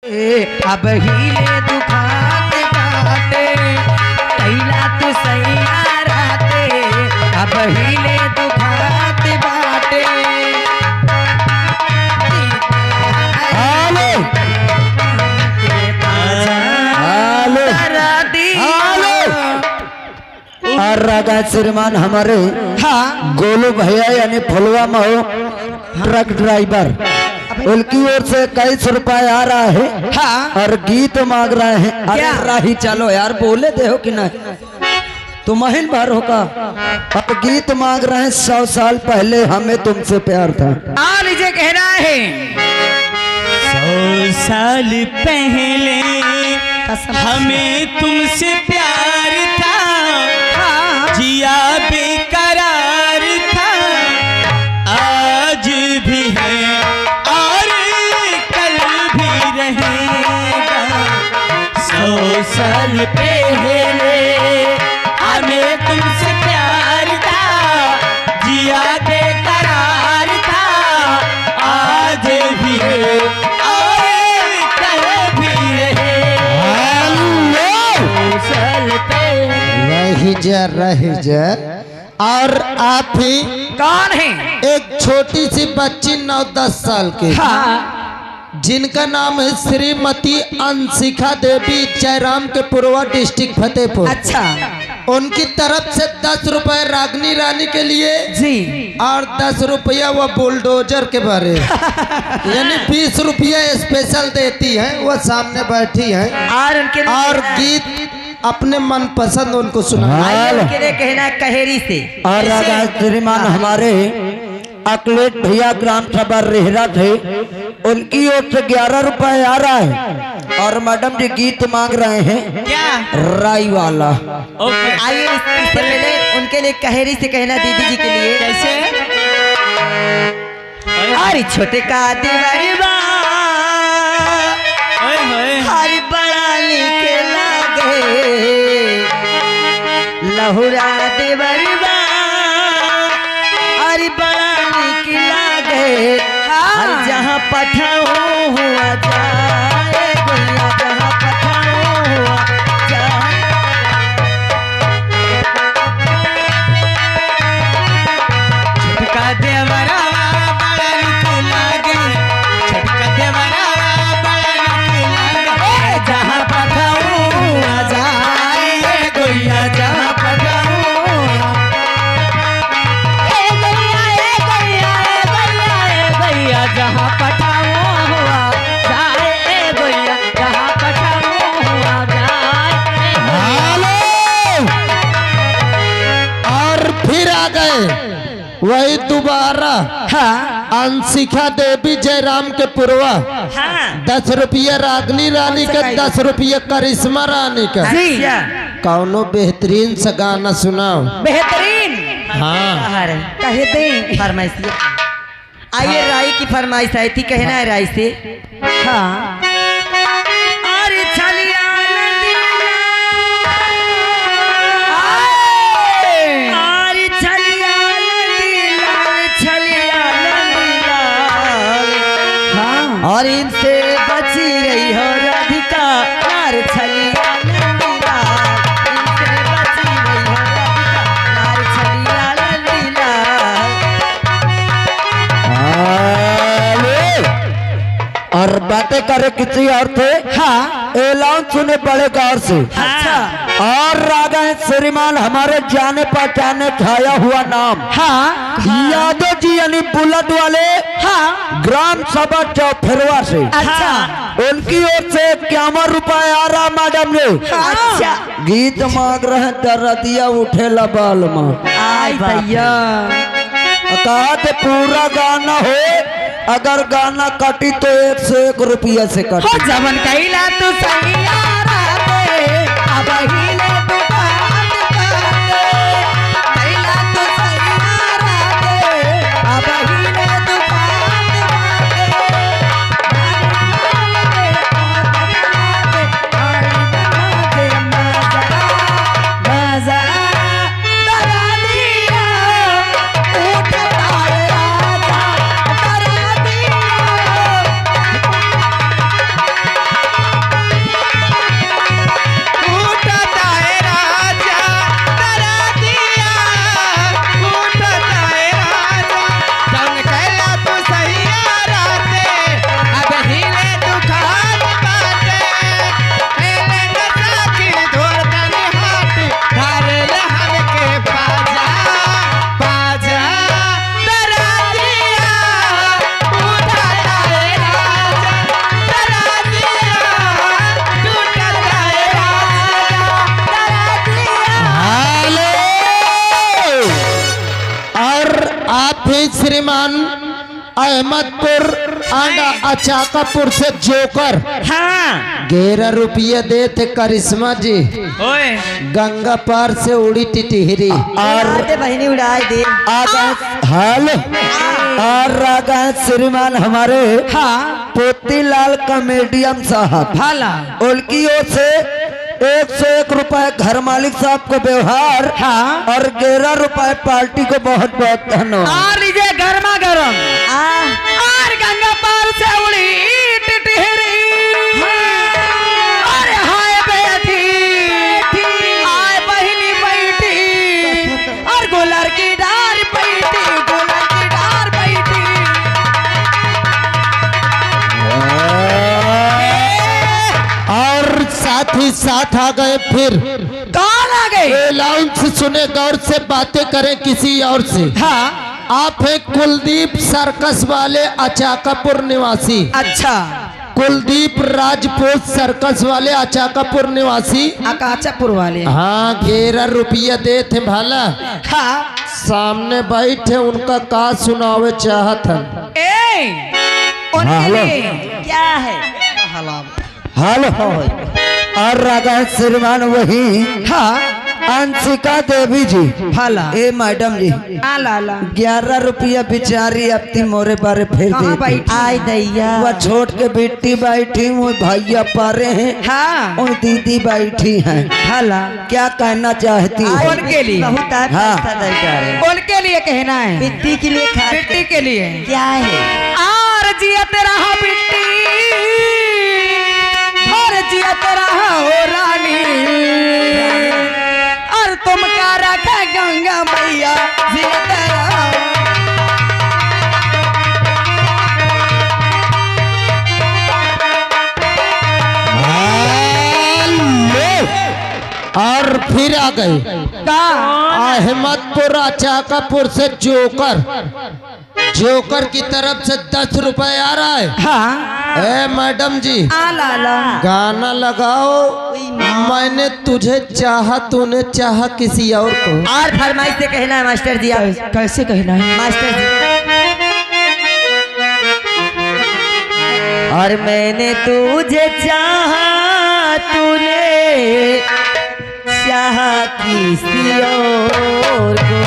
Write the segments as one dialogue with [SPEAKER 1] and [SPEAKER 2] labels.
[SPEAKER 1] अब हिले दुखाते बाटे कैला तू सैया राते अब हिले दुखाते बाटे।
[SPEAKER 2] और रागा श्रीमान हमारे गोलू भैया यानी फुलवा महो ट्रक ड्राइवर उनकी ओर से 21 रुपए आ रहा है और गीत मांग रहे हैं। अरे राही चलो यार बोले दे हो कि नहीं तो महिल भर होगा। अब गीत मांग रहे हैं 100 साल पहले हमें तुमसे प्यार था।
[SPEAKER 1] लीजिए कहना है
[SPEAKER 3] 100 साल पहले हमें तुमसे प्यार था, जिया बेकरार था, आज भी है और कल भी रहेगा। 100 साल पहले हमें तुमसे प्यार था, जिया बेकरार था, आज भी है और कल भी रहेगा।
[SPEAKER 2] रह जा और आप ही
[SPEAKER 1] कौन है?
[SPEAKER 2] एक छोटी सी बच्ची 9-10 साल की जिनका नाम है श्रीमती अंशिका देवी, जयराम के पुरवा डिस्ट्रिक्ट फतेहपुर।
[SPEAKER 1] अच्छा,
[SPEAKER 2] उनकी तरफ से 10 रुपए रागनी रानी के लिए
[SPEAKER 1] जी
[SPEAKER 2] और 10 रुपया वो बुलडोजर के बारे यानी 20 रुपया स्पेशल देती है। वो सामने बैठी है
[SPEAKER 1] और उनके
[SPEAKER 2] और गीत अपने मन पसंद उनको सुना
[SPEAKER 1] उनके लिए कहना कहेरी से।
[SPEAKER 2] और राजा श्रीमान हमारे अखिलेश भैया ग्राम सभा रेहरा थे, उनकी ओर से 11 रुपए आ रहा है और मैडम जी गीत मांग रहे हैं
[SPEAKER 1] क्या
[SPEAKER 2] राई वाला।
[SPEAKER 1] आइए इससे पहले उनके लिए कहेरी से कहना दीदी जी के लिए
[SPEAKER 3] कैसे?
[SPEAKER 1] अरे छोटे का देवरबा हरी बड़ा लिखे लागे लहुरा देवरबा हरी बड़ा लिख लागे जहाँ पठाओ हुआ जाए गुड़िया जहाँ पठाओ हुआ जाए। छोटका देवरा बड़ा लिख लागे, छोटका देवरा बड़ा लिख लागे जहाँ पठाओ हुआ जाए गुड़िया जहाँ पठाओ जहाँ पठाओ हुआ जाए गोया जहाँ पठाओ हुआ जाए।
[SPEAKER 2] और फिर आ गए वही दोबारा अंशिका देवी जयराम के पुरवा 10 रुपया रागनी रानी का, 10 रुपया करिश्मा रानी का। कौनो बेहतरीन सा गाना सुनाओ।
[SPEAKER 1] बेहतरीन कहे दे फरमाइश। आइए राई की फरमाइश आई थी, कहना है राई से। हाँ अरे छलिया अरे छलिया हाँ और इनसे बची रही हो राधिका नार छलिया इनसे बची रही हो राधिका नार छलिया ललीला।
[SPEAKER 2] और बातें करे किसी और थे ऐलान सुने बड़े गौर से।
[SPEAKER 1] अच्छा
[SPEAKER 2] और रागा श्रीमान हमारे जाने पहचाने छाया हुआ नाम यादव जी यानी बुलेट वाले ग्राम सभा चौफेरवा से।
[SPEAKER 1] अच्छा
[SPEAKER 2] उनकी ओर से 51 रुपए आ रहा मैडम ने।
[SPEAKER 1] अच्छा
[SPEAKER 2] गीत मांग रहे दर्दिया उठे बाल माँ
[SPEAKER 1] भैया
[SPEAKER 2] कहा थे पूरा गाना हो, अगर गाना कटी तो 1 से 1 रुपया से कटी।
[SPEAKER 1] जमन कैला तू सही अब हिले दुकान कैला तू सही अब हिले
[SPEAKER 4] श्रीमान अहमदपुर आंडा अचाकापुर से जोकर
[SPEAKER 3] हाँ
[SPEAKER 4] 11 रुपये देते करिश्मा जी।
[SPEAKER 3] ओए
[SPEAKER 4] गंगा पार से उड़ी टिटहरी
[SPEAKER 1] और बहनी उड़ाए दे।
[SPEAKER 2] हाल और रागा श्रीमान हमारे पोतीलाल कॉमेडियन साहब
[SPEAKER 1] भाला
[SPEAKER 2] उनकी ओर से 101 रुपए घर मालिक साहब को व्यवहार और 11 रुपए पार्टी को बहुत बहुत धन्यवाद।
[SPEAKER 1] और लीजिए गर्मा गर्म और गंगा पार से उड़ी टिटहरी अरे हाय बैठी आए बहनी बैठी और गोलर की डार बैठी गोलर की डार बैठी।
[SPEAKER 4] और साथ ही साथ आ गए फिर
[SPEAKER 1] कौन आ गए?
[SPEAKER 4] लाउंज सुने गौर से बातें करें किसी और से।
[SPEAKER 1] हाँ
[SPEAKER 4] आप हैं कुलदीप सर्कस वाले अचाकापुर निवासी।
[SPEAKER 1] अच्छा
[SPEAKER 4] कुलदीप राजपूत सर्कस वाले अचाकापुर निवासी।
[SPEAKER 1] अकाचापुर वाले।
[SPEAKER 4] हाँ 11 रुपये दे थे भाला।
[SPEAKER 1] हाँ
[SPEAKER 4] सामने बैठे उनका का सुनावे चाहत हन।
[SPEAKER 1] उनके लिए क्या है?
[SPEAKER 2] हेलो और रागा श्रीमान वही अंशिका देवी जी
[SPEAKER 1] भाला
[SPEAKER 2] ए मैडम जी
[SPEAKER 1] लाला
[SPEAKER 2] 11 रुपया बिचारी अपनी मोरे बारे फिर दे
[SPEAKER 1] आई दैया
[SPEAKER 2] वह छोट के बेटी बैठी वो भैया पारे हैं
[SPEAKER 1] हाँ
[SPEAKER 2] और दीदी बैठी हैं
[SPEAKER 1] भाला
[SPEAKER 2] क्या कहना चाहती है
[SPEAKER 1] उनके लिए बहुत उनके लिए कहना है बिट्टी के लिए बिट्टी के लिए क्या है? और जियत रहा बिट्टी और जियत रहा हो रानी और तुम का रखा गंगा मैया जियत रहा।
[SPEAKER 4] और फिर आ गए अहमदपुर अचाकापुर से जोकर की तरफ से 10 रुपए आ रहा है।
[SPEAKER 1] हाँ
[SPEAKER 4] ए मैडम जी
[SPEAKER 1] लाला
[SPEAKER 4] गाना लगाओ मैंने तुझे चाहा तूने चाहा किसी और को।
[SPEAKER 1] और फरमाइश से कहना है मास्टर जी। आप कैसे कहना है मास्टर जी? और मैंने तुझे चाहा तूने चाहा किसी और को।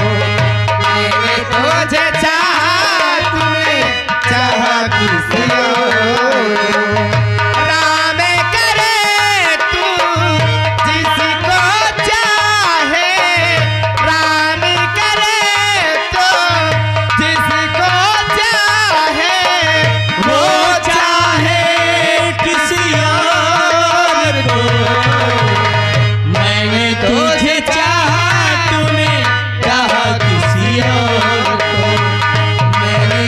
[SPEAKER 1] मैंने तुझे चाहा तूने चाहा किसी और को। राम करे तू जिसको चाहे राम करे तो जिसको चाहे
[SPEAKER 3] वो चाहे किसी और को मैंने तुझे चाहा तूने चाहा किसी और को मैंने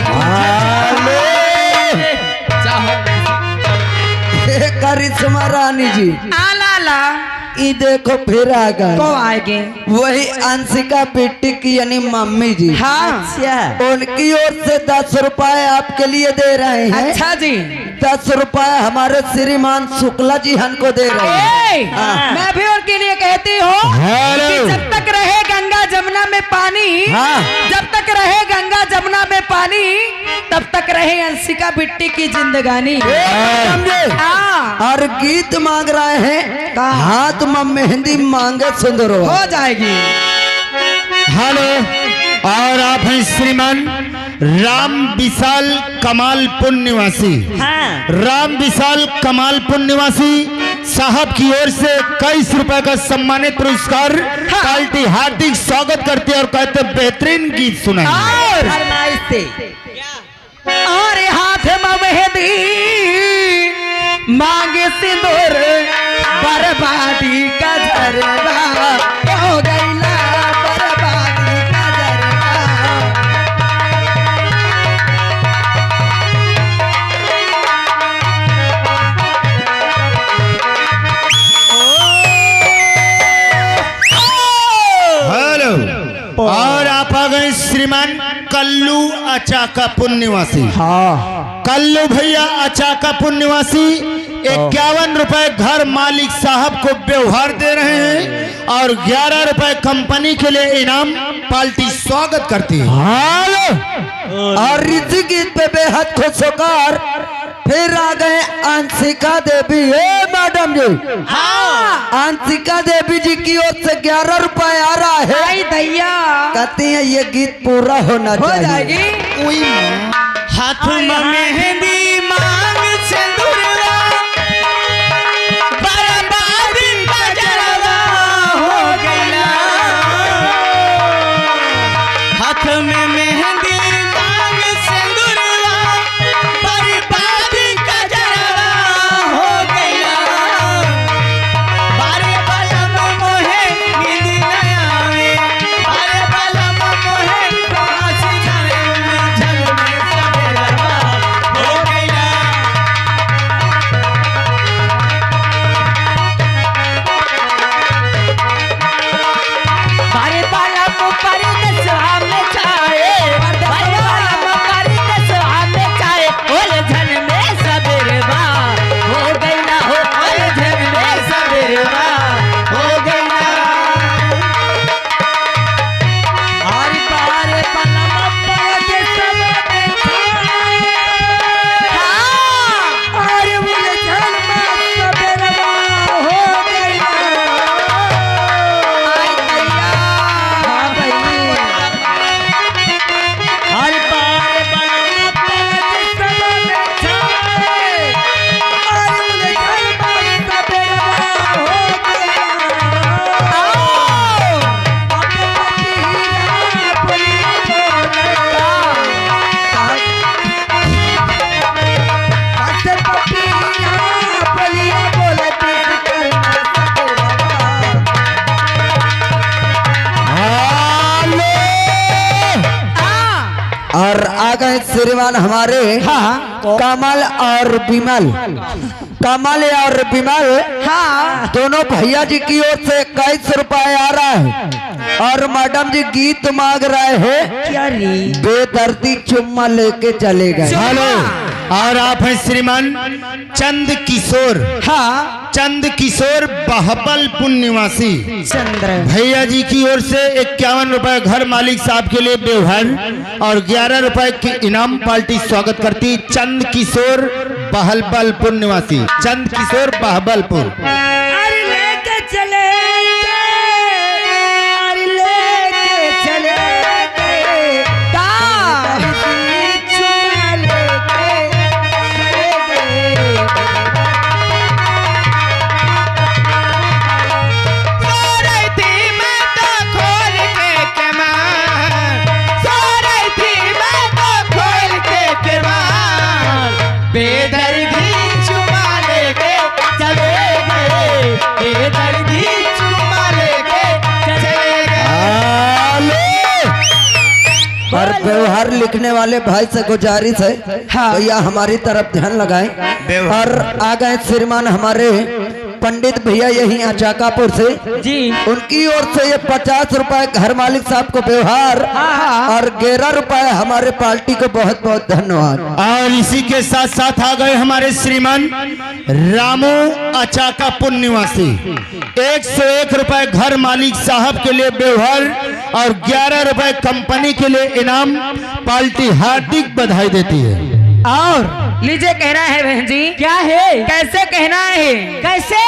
[SPEAKER 2] करिश्मा रानी जी
[SPEAKER 1] लाला
[SPEAKER 2] ये देखो फिर आ गए
[SPEAKER 1] को आएंगे
[SPEAKER 2] वही अंशिका बेटी की यानी मम्मी जी।
[SPEAKER 1] हाँ अच्छा
[SPEAKER 2] उनकी ओर से 10 रुपए आपके लिए दे रहे हैं।
[SPEAKER 1] अच्छा जी
[SPEAKER 2] 10 रुपए हमारे श्रीमान शुक्ला जी हमको दे रहे हैं। हाँ।
[SPEAKER 1] मैं भी उनके लिए कहती हूँ कि जब तक रहे गंगा जमुना में पानी जब तक रहे गंगा जमुना में पानी तब तक रहे अंशिका बिट्टी की जिंदगानी।
[SPEAKER 2] और गीत मांग रहे हैं हाथ में मेहंदी मांगे सुंदर
[SPEAKER 1] हो जाएगी।
[SPEAKER 5] हेलो और आप हैं श्रीमान राम विशाल कमालपुर निवासी। राम विशाल कमालपुर निवासी साहब की ओर से 21 रुपए का सम्मानित पुरस्कार पार्टी हार्दिक स्वागत करते और कहते बेहतरीन गीत सुनाएंगे।
[SPEAKER 1] और हाथ में मेहंदी मांगे सिंदूर बर्बादी का झरना हो गईला बर्बादी का झरना।
[SPEAKER 5] हेलो और आप आ गए श्रीमान कल्लू अचाकापुर निवासी। कल्लू भैया अचाकापुर निवासी 51 रुपए घर मालिक साहब को व्यवहार दे रहे हैं और 11 रुपए कंपनी के लिए इनाम पार्टी स्वागत करती है।
[SPEAKER 2] और इसी गीत पे बेहद खुश होकर फिर आ गए अंशिका देवी। हे मैडम जी, अंशिका देवी जी की ओर से 11 रुपए आ रहा है।
[SPEAKER 1] आई भैया
[SPEAKER 2] कहती हैं ये गीत पूरा होना
[SPEAKER 1] हो
[SPEAKER 2] चाहिए।
[SPEAKER 1] जाएगी।
[SPEAKER 3] हाथ में मेहंदी मांग सिंदूरवा बर्बादी बजरवा हो गया। हाथ में मेहंदी मांग सिंदूरवा बर्बादी बजरवा हो गया। बारे बलम मोहे नींद न आवे, बारे बलम मोहे आसी जाने जग में सवेरा हो गया।
[SPEAKER 1] बारे बाला मुकर दसवा में छाए, बारे बाला मुकर दसवा में छाए, उलझन में सबेरवा हो गई ना हो, उलझन में सबेरवा हो गई ना। हर बार पलम पर दसवा में छाए, और उलझन में सबेरवा हो गई ना। आई भैया हाँ भैया हर बार बलम पर दसवा में छाए, और उलझन में सबेरवा हो गया। आओ
[SPEAKER 2] और आ गए श्रीमान हमारे कमल और विमल। कमल और विमल दोनों भैया जी की ओर से 21 रुपए आ रहा है। और मैडम जी गीत मांग रहे हैं,
[SPEAKER 1] क्या रे
[SPEAKER 2] बेदर्दी चुम्मा लेके चले गए।
[SPEAKER 5] हेलो, और आप हैं श्रीमान चंद किशोर। चंद किशोर बहबलपुर निवासी।
[SPEAKER 1] चंद्र
[SPEAKER 5] भैया जी की ओर से 51 रुपए घर मालिक साहब के लिए व्यवहार और 11 रुपए की इनाम पार्टी स्वागत करती। चंद किशोर बहबलपुर निवासी, चंद किशोर बहबलपुर।
[SPEAKER 1] अरे लेके चले अरे लेके चले
[SPEAKER 3] बेदर्दी चुमा लेके चले गए, बेदर्दी चुमा लेके चले गए।
[SPEAKER 2] और व्यवहार लिखने वाले भाई से गुजारिश है भैया हमारी तरफ ध्यान लगाएं। और आ गए श्रीमान हमारे पंडित भैया यही अचाकापुर से
[SPEAKER 1] जी,
[SPEAKER 2] उनकी ओर से ये 50 रुपए घर मालिक साहब को व्यवहार और 11 रुपए हमारे पार्टी को बहुत बहुत धन्यवाद।
[SPEAKER 5] और इसी के साथ साथ आ गए हमारे श्रीमान रामू अचाकापुर निवासी। 101 रुपए घर मालिक साहब के लिए व्यवहार और 11 रुपए कंपनी के लिए इनाम पार्टी हार्दिक बधाई देती है।
[SPEAKER 1] और लीजिए कहना है बहन जी। क्या है कैसे कहना है कैसे